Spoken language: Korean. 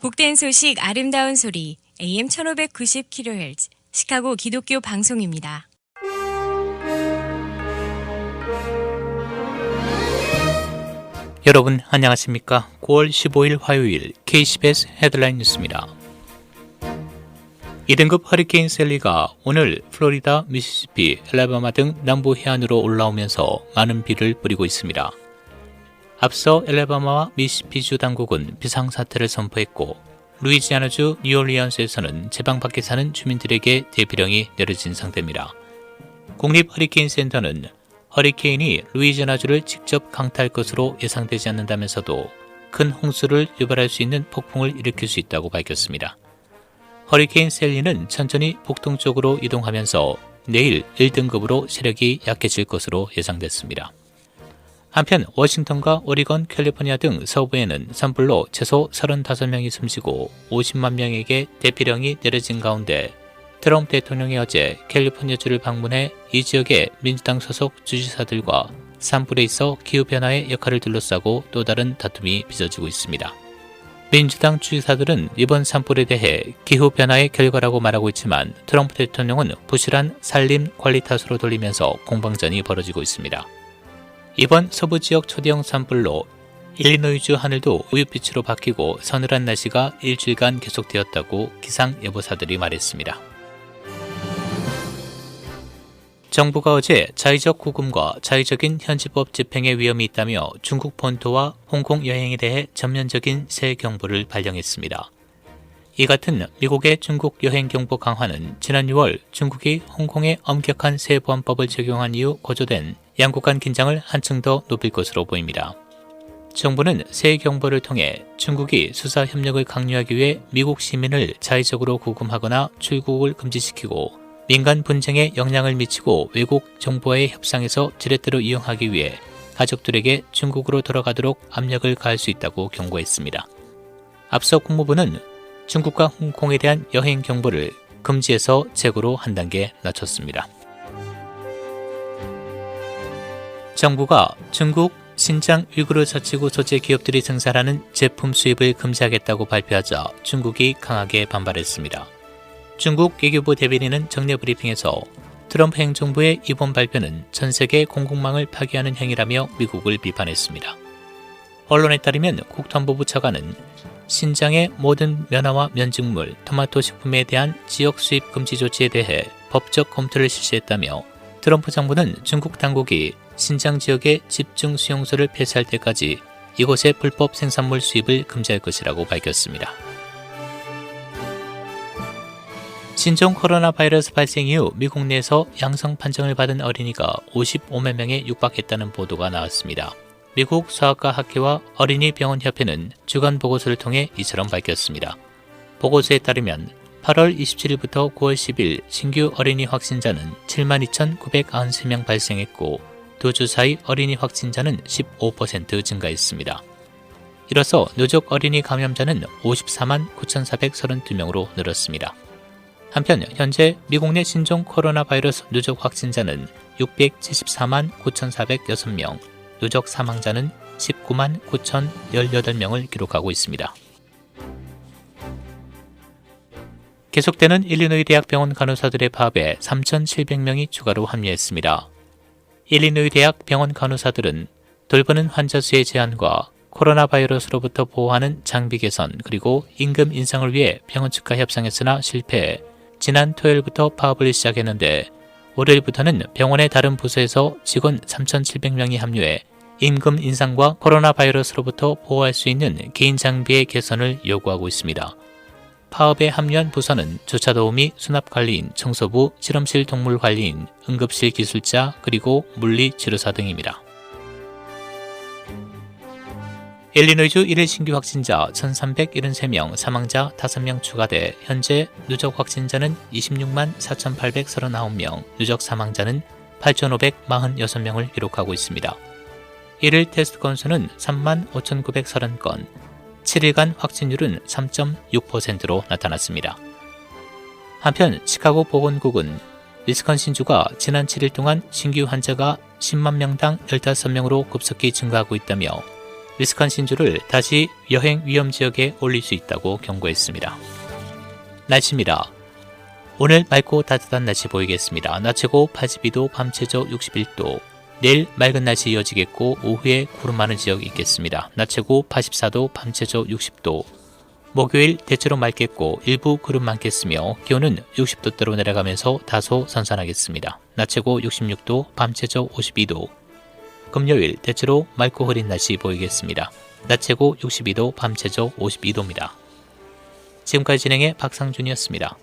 복된 소식 아름다운 소리 AM 1590kHz 시카고 기독교 방송입니다. 여러분 안녕하십니까? 9월 15일 화요일 KCBS 헤드라인 뉴스입니다. 2등급 허리케인 셀리가 오늘 플로리다, 미시시피, 엘라바마 등 남부 해안으로 올라오면서 많은 비를 뿌리고 있습니다. 앞서 엘라바마와 미시시피주 당국은 비상사태를 선포했고 루이지아나주 뉴올리언스에서는 제방 밖에 사는 주민들에게 대피령이 내려진 상태입니다. 국립 허리케인 센터는 허리케인이 루이지아나주를 직접 강타할 것으로 예상되지 않는다면서도 큰 홍수를 유발할 수 있는 폭풍을 일으킬 수 있다고 밝혔습니다. 허리케인 셀리는 천천히 북동쪽으로 이동하면서 내일 1등급으로 세력이 약해질 것으로 예상됐습니다. 한편 워싱턴과 오리건, 캘리포니아 등 서부에는 산불로 최소 35명이 숨지고 50만 명에게 대피령이 내려진 가운데 트럼프 대통령이 어제 캘리포니아주를 방문해 이 지역의 민주당 소속 주지사들과 산불에 있어 기후변화의 역할을 둘러싸고 또 다른 다툼이 빚어지고 있습니다. 민주당 주지사들은 이번 산불에 대해 기후변화의 결과라고 말하고 있지만 트럼프 대통령은 부실한 산림 관리 탓으로 돌리면서 공방전이 벌어지고 있습니다. 이번 서부 지역 초대형 산불로 일리노이주 하늘도 우윳빛으로 바뀌고 서늘한 날씨가 일주일간 계속되었다고 기상 예보사들이 말했습니다. 정부가 어제 자의적 구금과 자의적인 현지법 집행의 위험이 있다며 중국 본토와 홍콩 여행에 대해 전면적인 새 경보를 발령했습니다. 이 같은 미국의 중국 여행 경보 강화는 지난 6월 중국이 홍콩에 엄격한 새 보안법을 적용한 이후 고조된 양국 간 긴장을 한층 더 높일 것으로 보입니다. 정부는 새 경보를 통해 중국이 수사 협력을 강요하기 위해 미국 시민을 자의적으로 구금하거나 출국을 금지시키고 민간 분쟁에 영향을 미치고 외국 정보와의 협상에서 지렛대로 이용하기 위해 가족들에게 중국으로 돌아가도록 압력을 가할 수 있다고 경고했습니다. 앞서 국무부는 중국과 홍콩에 대한 여행 경보를 금지에서 재고로 한 단계 낮췄습니다. 정부가 중국 신장 위구르 자치구 소재 기업들이 생산하는 제품 수입을 금지하겠다고 발표하자 중국이 강하게 반발했습니다. 중국 외교부 대변인은 정례 브리핑에서 트럼프 행정부의 이번 발표는 전 세계 공급망을 파괴하는 행위라며 미국을 비판했습니다. 언론에 따르면 국토안보부 차관은 신장의 모든 면화와 면직물, 토마토 식품에 대한 지역 수입 금지 조치에 대해 법적 검토를 실시했다며 트럼프 정부는 중국 당국이 신장 지역의 집중 수용소를 폐쇄할 때까지 이곳의 불법 생산물 수입을 금지할 것이라고 밝혔습니다. 신종 코로나 바이러스 발생 이후 미국 내에서 양성 판정을 받은 어린이가 55만 명에 육박했다는 보도가 나왔습니다. 미국 소아과 학회와 어린이 병원 협회는 주간 보고서를 통해 이처럼 밝혔습니다. 보고서에 따르면 8월 27일부터 9월 10일 신규 어린이 확진자는 72,993명 발생했고 두 주 사이 어린이 확진자는 15% 증가했습니다. 이로써 누적 어린이 감염자는 54만 9,432명으로 늘었습니다. 한편 현재 미국 내 신종 코로나 바이러스 누적 확진자는 674만 9,406명, 누적 사망자는 19만 9,018명을 기록하고 있습니다. 계속되는 일리노이 대학 병원 간호사들의 파업에 3,700명이 추가로 합류했습니다. 일리노이 대학 병원 간호사들은 돌보는 환자 수의 제한과 코로나 바이러스로부터 보호하는 장비 개선 그리고 임금 인상을 위해 병원 측과 협상했으나 실패해 지난 토요일부터 파업을 시작했는데 월요일부터는 병원의 다른 부서에서 직원 3,700명이 합류해 임금 인상과 코로나 바이러스로부터 보호할 수 있는 개인 장비의 개선을 요구하고 있습니다. 파업에 합류한 부서는 주차도우미, 수납관리인, 청소부, 실험실 동물관리인, 응급실 기술자, 그리고 물리치료사 등입니다. 일리노이주 1일 신규 확진자 1,373명, 사망자 5명 추가돼 현재 누적 확진자는 26만 4,839명, 누적 사망자는 8,546명을 기록하고 있습니다. 1일 테스트 건수는 3만 5,930건, 7일간 확진율은 3.6%로 나타났습니다. 한편 시카고 보건국은 위스콘신주가 지난 7일 동안 신규 환자가 10만 명당 15명으로 급속히 증가하고 있다며 위스콘신주를 다시 여행 위험 지역에 올릴 수 있다고 경고했습니다. 날씨입니다. 오늘 맑고 따뜻한 날씨 보이겠습니다. 낮 최고 82도, 밤 최저 61도. 내일 맑은 날씨 이어지겠고 오후에 구름 많은 지역이 있겠습니다. 낮 최고 84도, 밤 최저 60도. 목요일 대체로 맑겠고 일부 구름 많겠으며 기온은 60도대로 내려가면서 다소 선선하겠습니다. 낮 최고 66도, 밤 최저 52도. 금요일 대체로 맑고 흐린 날씨 보이겠습니다. 낮 최고 62도, 밤 최저 52도입니다. 지금까지 진행의 박상준이었습니다.